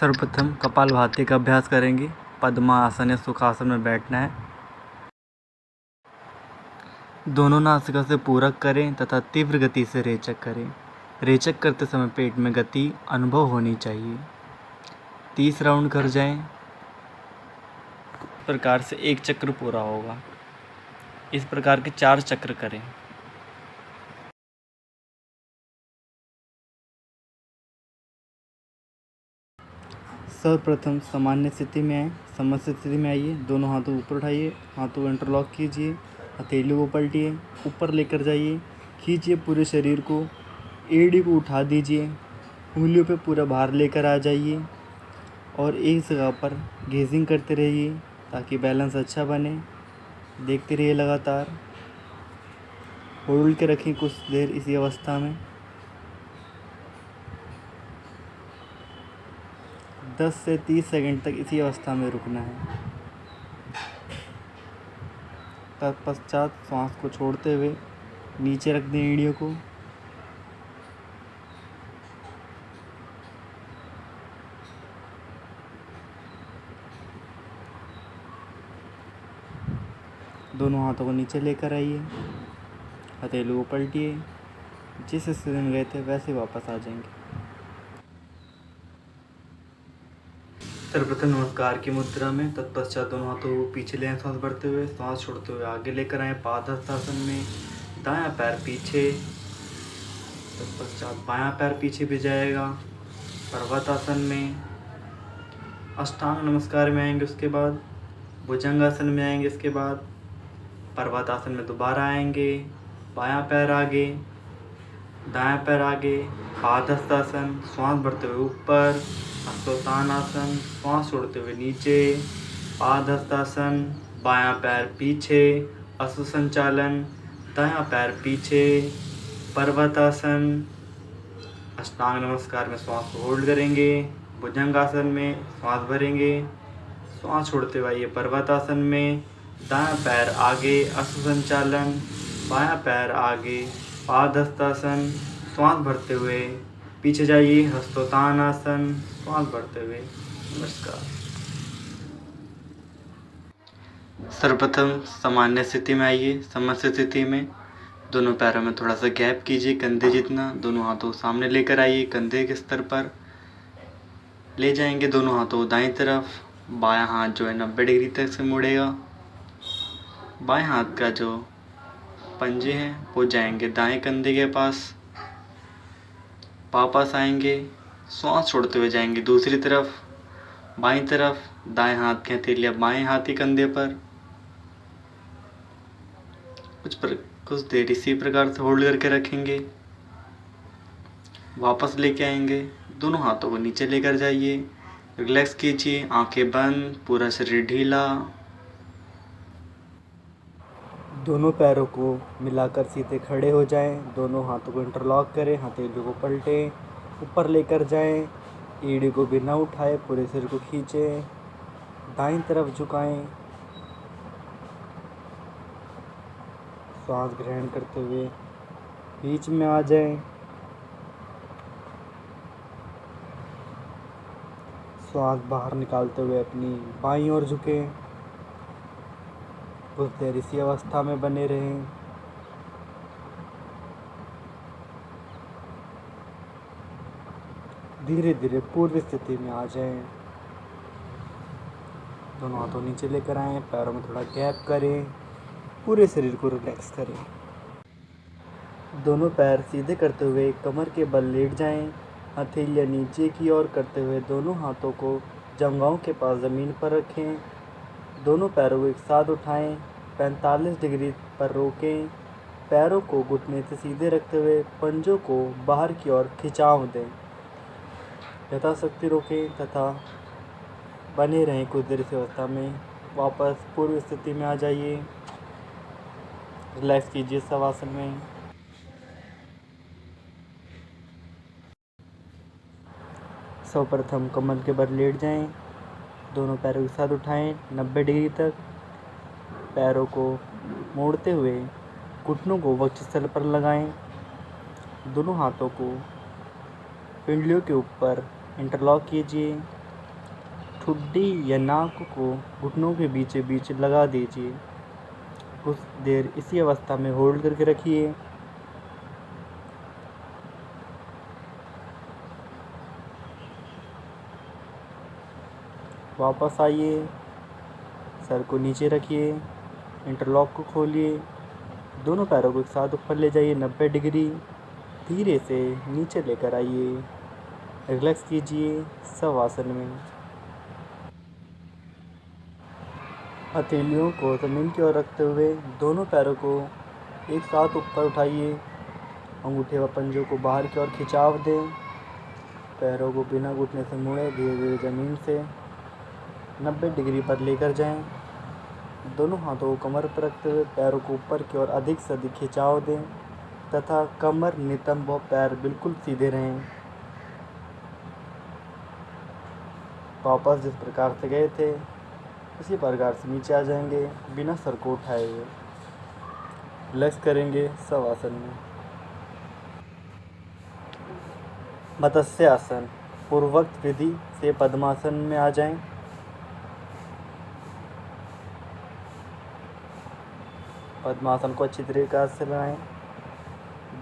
सर्वप्रथम कपालभाति का अभ्यास करेंगे। पद्मासन या सुखासन में बैठना है। दोनों नासिका से पूरक करें तथा तीव्र गति से रेचक करें। रेचक करते समय पेट में गति अनुभव होनी चाहिए। 30 राउंड कर जाएं। इस प्रकार से एक चक्र पूरा होगा। इस प्रकार के 4 चक्र करें। सर्वप्रथम सामान्य स्थिति में आए। समस्या स्थिति में आइए। दोनों हाथों ऊपर उठाइए, हाथों को इंटरलॉक कीजिए, हथेली को पलटिए, ऊपर लेकर जाइए, खींचिए पूरे शरीर को, एड़ी को उठा दीजिए, उंगलियों पे पूरा भार लेकर आ जाइए और एक जगह पर गेजिंग करते रहिए ताकि बैलेंस अच्छा बने। देखते रहिए लगातार। होल्ड के रखें कुछ देर इसी अवस्था में। 10 से 30 सेकंड तक इसी अवस्था में रुकना है। तत्पश्चात श्वास को छोड़ते हुए नीचे रख दें एड़ियों को। दोनों हाथों को नीचे लेकर आइए, हथेली को पलटिए। जिस स्थिति में गए थे वैसे वापस आ जाएंगे। सर्वप्रथम नमस्कार की मुद्रा में। तत्पश्चात दोनों हाथों को पीछे ले आए, सांस भरते हुए, सांस छोड़ते हुए आगे लेकर आए पादहस्तासन में। दायां पैर पीछे, तत्पश्चात बायां पैर पीछे भी जाएगा पर्वतासन में। अष्टांग नमस्कार में आएंगे, उसके बाद भुजंगासन में आएंगे, इसके बाद पर्वतासन में दोबारा आएंगे। बायां पैर आगे, दायां पैर आगे, पादहस्तासन, श्वास भरते हुए ऊपर, हस्तोत्थानासन, श्वास छोड़ते हुए नीचे, पादहस्तासन, बायां पैर पीछे, अश्व संचालन, दायां पैर पीछे, पर्वतासन। अष्टांग नमस्कार में श्वास को होल्ड करेंगे। भुजंगासन में श्वास भरेंगे, श्वास छोड़ते हुए ये पर्वतासन में। दायां पैर आगे, अश्व संचालन, बायां पैर आगे, पादहस्तासन, श्वास भरते हुए पीछे जाइए, हस्तोत्थानासन, श्वास भरते हुए। नमस्कार। सर्वप्रथम सामान्य स्थिति में आइए। समस्या स्थिति में दोनों पैरों में थोड़ा सा गैप कीजिए, कंधे जितना। दोनों हाथों को सामने लेकर आइए, कंधे के स्तर पर ले जाएंगे। दोनों हाथों को दाईं तरफ। बायां हाथ जो है 90 डिग्री तक से मुड़ेगा। बाएं हाथ का जो पंजे हैं वो जाएंगे दाएं कंधे के पास, वापस आएंगे। श्वास छोड़ते हुए जाएंगे दूसरी तरफ, बाईं तरफ। दाएं हाथ की हथेलियां बाएं हाथ के कंधे पर। कुछ देर इसी प्रकार से होल्ड करके रखेंगे। वापस लेके आएंगे। दोनों हाथों को नीचे लेकर जाइए, रिलैक्स कीजिए, आंखें बंद, पूरा शरीर ढीला। दोनों पैरों को मिलाकर सीधे खड़े हो जाएं। दोनों हाथों को इंटरलॉक करें, हथेलियों को पलटें, ऊपर लेकर जाएं, एड़ी को भी ना उठाएं, पूरे सिर को खींचें, दाईं तरफ झुकाएं। श्वास ग्रहण करते हुए बीच में आ जाएं। श्वास बाहर निकालते हुए अपनी बाईं ओर झुकें। कुछ देर इसी अवस्था में बने रहें। धीरे धीरे पूर्व स्थिति में आ जाएं। दोनों हाथों नीचे लेकर आएं, पैरों में थोड़ा गैप करें, पूरे शरीर को रिलैक्स करें। दोनों पैर सीधे करते हुए कमर के बल लेट जाएं। हथेलियां नीचे की ओर करते हुए दोनों हाथों को जंघाओं के पास ज़मीन पर रखें। दोनों पैरों को एक साथ उठाएं, 45 डिग्री पर रोकें। पैरों को घुटने से सीधे रखते हुए पंजों को बाहर की ओर खिंचाव दें। यथाशक्ति रोकें तथा बने रहें कुछ देर इस अवस्था में। वापस पूर्व स्थिति में आ जाइए, रिलैक्स कीजिए शवासन में। सर्वप्रथम कमर के बल लेट जाएं। दोनों पैरों के साथ उठाएं 90 डिग्री तक। पैरों को मोड़ते हुए घुटनों को वक्षस्थल पर लगाएं। दोनों हाथों को पिंडलियों के ऊपर इंटरलॉक कीजिए। ठुड्डी या नाक को घुटनों के बीच बीच लगा दीजिए। कुछ देर इसी अवस्था में होल्ड करके रखिए। वापस आइए, सर को नीचे रखिए, इंटरलॉक को खोलिए, दोनों पैरों को एक साथ ऊपर ले जाइए 90 डिग्री, धीरे से नीचे लेकर आइए, रिलैक्स कीजिए शवासन में। हथेलियों को ज़मीन की ओर रखते हुए दोनों पैरों को एक साथ ऊपर उठाइए, अंगूठे व पंजों को बाहर की ओर खिंचाव दें, पैरों को बिना घुटने से मुड़े धीरे धीरे ज़मीन से 90 डिग्री पर लेकर जाएं। दोनों हाथों को कमर पर रखते हुए पैरों को ऊपर की ओर अधिक से अधिक खिंचाव दें तथा कमर, नितंब व पैर बिल्कुल सीधे रहें। वापस जिस प्रकार से गए थे उसी प्रकार से नीचे आ जाएंगे बिना सर को उठाए हुए। रिलैक्स करेंगे शवासन में। मत्स्य आसन। पूर्वोक्त विधि से पद्मासन में आ जाएं। पद्मासन को अच्छी तरीके से लगाएं।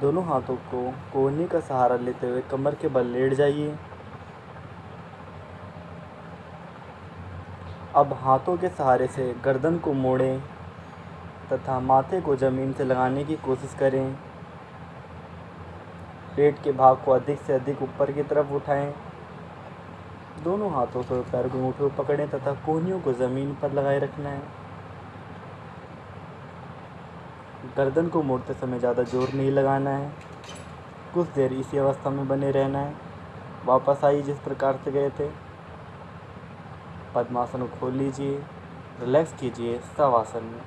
दोनों हाथों को कोहनी का सहारा लेते हुए कमर के बल लेट जाइए। अब हाथों के सहारे से गर्दन को मोड़ें तथा माथे को ज़मीन से लगाने की कोशिश करें। पेट के भाग को अधिक से अधिक ऊपर की तरफ उठाएं। दोनों हाथों से पैर को अंगूठे को पकड़ें तथा कोहनियों को ज़मीन पर लगाए रखना है। गर्दन को मोड़ते समय ज़्यादा जोर नहीं लगाना है। कुछ देर इसी अवस्था में बने रहना है। वापस आइए जिस प्रकार से गए थे। पद्मासन को खोल लीजिए, रिलैक्स कीजिए शवासन में।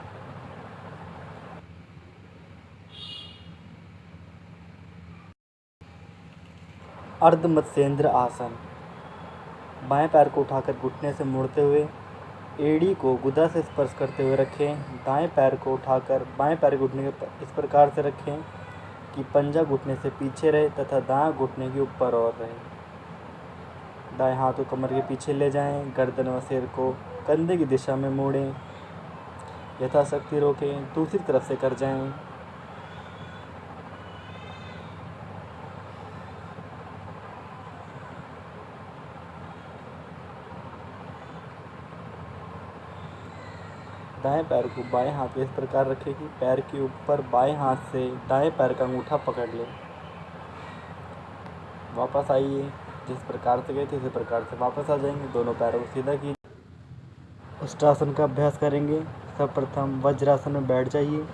अर्ध मत्स्येंद्र आसन। बाएं पैर को उठाकर घुटने से मुड़ते हुए एड़ी को गुदा से स्पर्श करते हुए रखें। दाएं पैर को उठाकर बाएं पैर के घुटने के इस प्रकार से रखें कि पंजा घुटने से पीछे रहे तथा दायां घुटने के ऊपर और रहे। दाएं हाथ को कमर के पीछे ले जाएं। गर्दन व सिर को कंधे की दिशा में मोड़ें, यथाशक्ति रोकें, दूसरी तरफ से कर जाएं। दाएं पैर को बाएं हाथ में इस प्रकार रखें कि पैर के ऊपर बाएं हाथ से दाएं पैर का अंगूठा पकड़ लें। वापस आइए, जिस प्रकार से गए थे उसी प्रकार से वापस आ जाएंगे। दोनों पैरों को सीधा कीजिए। उष्ट्रासन का अभ्यास करेंगे। सर्वप्रथम वज्रासन में बैठ जाइए,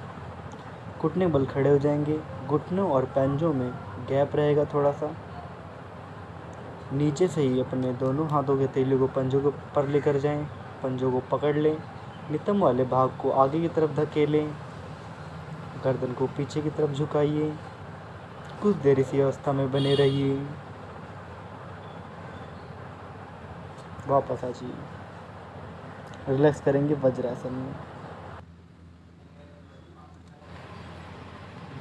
घुटने बल खड़े हो जाएंगे। घुटनों और पैंजों में गैप रहेगा थोड़ा सा। नीचे से ही अपने दोनों हाथों के तेलियों को पंजों के ऊपर लेकर जाएं। पंजों को पकड़ लें, नितंब वाले भाग को आगे की तरफ धकेलें, गर्दन को पीछे की तरफ झुकाइए। कुछ देर इसी अवस्था में बने रहिए। वापस आ जाइए, रिलैक्स करेंगे वज्रासन में।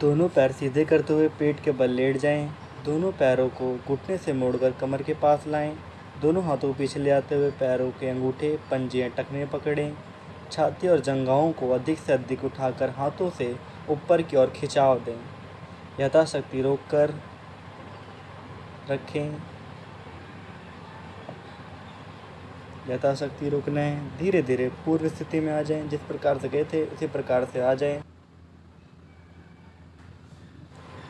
दोनों पैर सीधे करते हुए पेट के बल लेट जाएं। दोनों पैरों को घुटने से मोड़कर कमर के पास लाएं। दोनों हाथों को पीछे ले आते हुए पैरों के अंगूठे, पंजे, टखने पकड़ें। छाती और जंघाओं को अधिक से अधिक उठाकर हाथों से ऊपर की ओर खिंचाव दें। यथाशक्ति रोककर रखें। यथाशक्ति रोकना है। धीरे धीरे पूर्व स्थिति में आ जाएं। जिस प्रकार से गए थे उसी प्रकार से आ जाएं।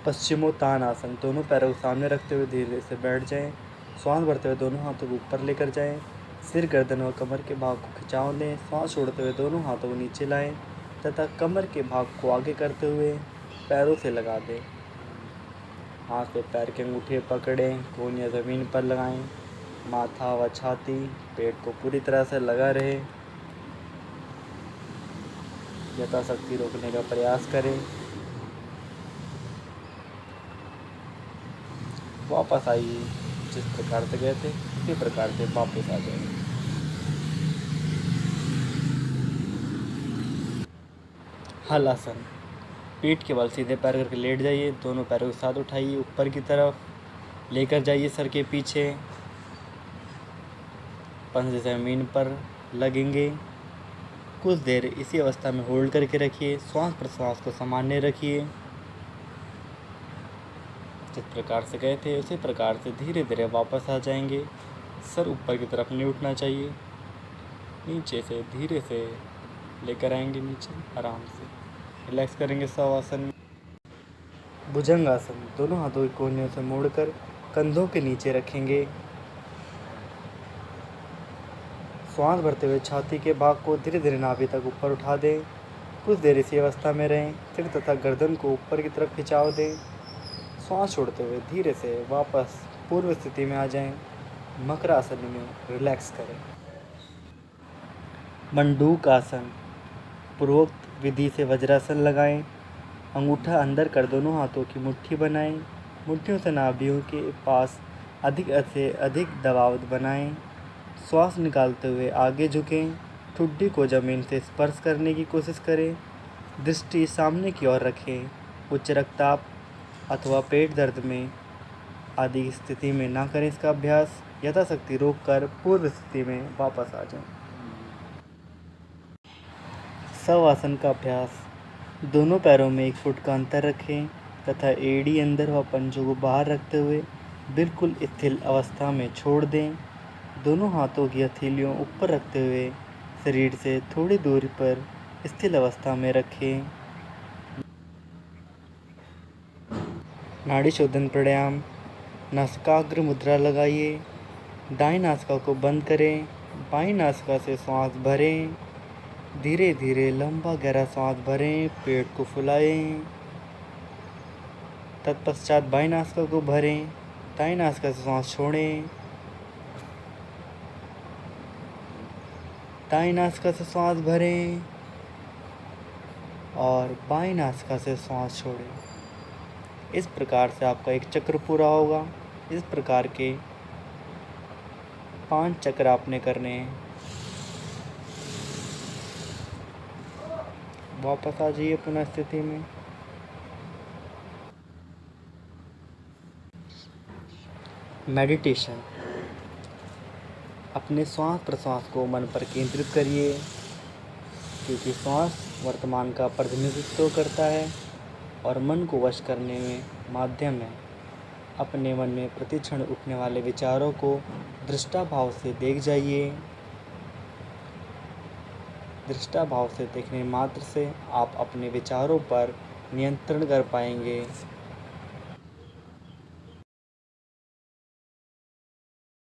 पश्चिमोत्तानासन। दोनों पैरों को सामने रखते हुए धीरे से बैठ जाएं। श्वास भरते हुए दोनों हाथों को ऊपर लेकर जाएं। सिर, गर्दन और कमर के भाग को खिंचाव लें। श्वास छोड़ते हुए दोनों हाथों को नीचे लाएं तथा कमर के भाग को आगे करते हुए पैरों से लगा दें। हाथ से पैर के अंगूठे पकड़ें, कोहनियाँ ज़मीन पर लगाएं। माथा व छाती, पेट को पूरी तरह से लगा रहे। यथाशक्ति रोकने का प्रयास करें। वापस आइए, जिस प्रकार से गए थे उसी प्रकार से वापस आ जाएंगे। हलासन। पीठ के बल सीधे पैर करके लेट जाइए। दोनों पैरों के साथ उठाइए, ऊपर की तरफ लेकर जाइए सर के पीछे। पंजे ज़मीन पर लगेंगे। कुछ देर इसी अवस्था में होल्ड करके रखिए। श्वास प्रश्वास को सामान्य रखिए। जिस प्रकार से गए थे उसी प्रकार से धीरे धीरे वापस आ जाएंगे। सर ऊपर की तरफ नहीं उठना चाहिए। नीचे से धीरे से लेकर आएंगे नीचे, आराम से रिलैक्स करेंगे शवासन में। भुजंगासन, दोनों हाथों की कोहनियों से मोड़कर कंधों के नीचे रखेंगे। श्वास भरते हुए छाती के भाग को धीरे धीरे नाभि तक ऊपर उठा दें। कुछ देर इसी अवस्था में रहें। सिर तथा गर्दन को ऊपर की तरफ खिंचाव दें। श्वास छोड़ते हुए धीरे से वापस पूर्व स्थिति में आ जाएं। मकरासन में रिलैक्स करें। मंडूक आसन, पूर्वोक्त विधि से वज्रासन लगाएं। अंगूठा अंदर कर दोनों हाथों की मुट्ठी बनाएं। मुट्ठियों से नाभियों के पास अधिक से अधिक दबाव बनाएं। श्वास निकालते हुए आगे झुकें। ठुड्डी को ज़मीन से स्पर्श करने की कोशिश करें। दृष्टि सामने की ओर रखें। उच्च रक्तचाप अथवा पेट दर्द में आदि स्थिति में ना करें इसका अभ्यास। यथाशक्ति रोक कर पूर्व स्थिति में वापस आ जाएं। शवासन का अभ्यास, दोनों पैरों में 1 फुट का अंतर रखें तथा एड़ी अंदर व पंजों को बाहर रखते हुए बिल्कुल स्थिर अवस्था में छोड़ दें। दोनों हाथों की हथेलियों ऊपर रखते हुए शरीर से थोड़ी दूरी पर स्थिर अवस्था में रखें। नाड़ी शोधन प्राणायाम, नासिकाग्र मुद्रा लगाइए। दाईं नासिका को बंद करें। बाईं नासिका से श्वास भरें। धीरे धीरे लंबा गहरा सांस भरें। पेट को फुलाएं। तत्पश्चात बाईं नासिका को भरें। दाईं नासिका से सांस छोड़ें। दाईं नासिका से सांस भरें और बाईं नासिका से सांस छोड़ें। इस प्रकार से आपका 1 चक्र पूरा होगा। इस प्रकार के 5 चक्र आपने करने हैं। वापस आ जाइए पुनः स्थिति में। मेडिटेशन, अपने श्वास प्रश्वास को मन पर केंद्रित करिए, क्योंकि श्वास वर्तमान का प्रतिनिधित्व करता है और मन को वश करने में माध्यम है। अपने मन में प्रतिक्षण उठने वाले विचारों को दृष्टा भाव से देख जाइए। दृष्टा भाव से देखने मात्र से आप अपने विचारों पर नियंत्रण कर पाएंगे।